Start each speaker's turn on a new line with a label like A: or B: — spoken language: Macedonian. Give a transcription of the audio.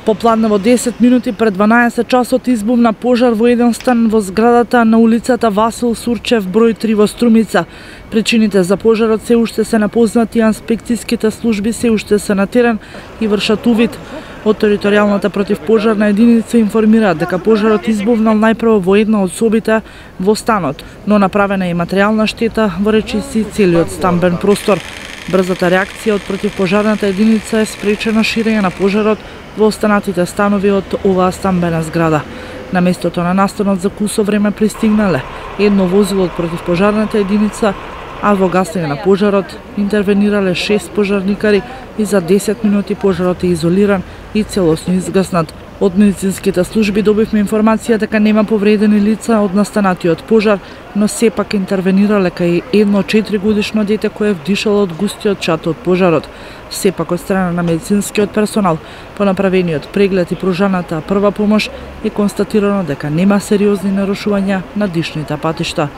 A: Попладне во 10 минути пред 12 часот избувна пожар во еден стан во зградата на улицата Васил Сурчев број 3 во Струмица. Причините за пожарот се уште се непознати, а инспекцијските служби се уште се на терен и вршат увид. Од територијалната противпожарна единица информираат дека пожарот избувнал најпрво во една од собите во станот, но направена е материјална штета во речиси целиот стамбен простор. Брзата реакција од противпожарната единица е спречено ширење на пожарот во останатите станови од оваа стамбена зграда. На местото на настанот за кусо време пристигнале едно возило од противпожарната единица, а во гасење на пожарот интервенирале 6 пожарникари и за 10 минути пожарот е изолиран и целосно изгаснат. Од медицинските служби добивме информација дека нема повредени лица од настанатиот пожар, но сепак интервенирале кај едно 4-годишно дете кое вдишало од густиот чад од пожарот. Сепак од страна на медицинскиот персонал, по направениот преглед и пружаната прва помош, е констатирано дека нема сериозни нарушувања на дишните патишта.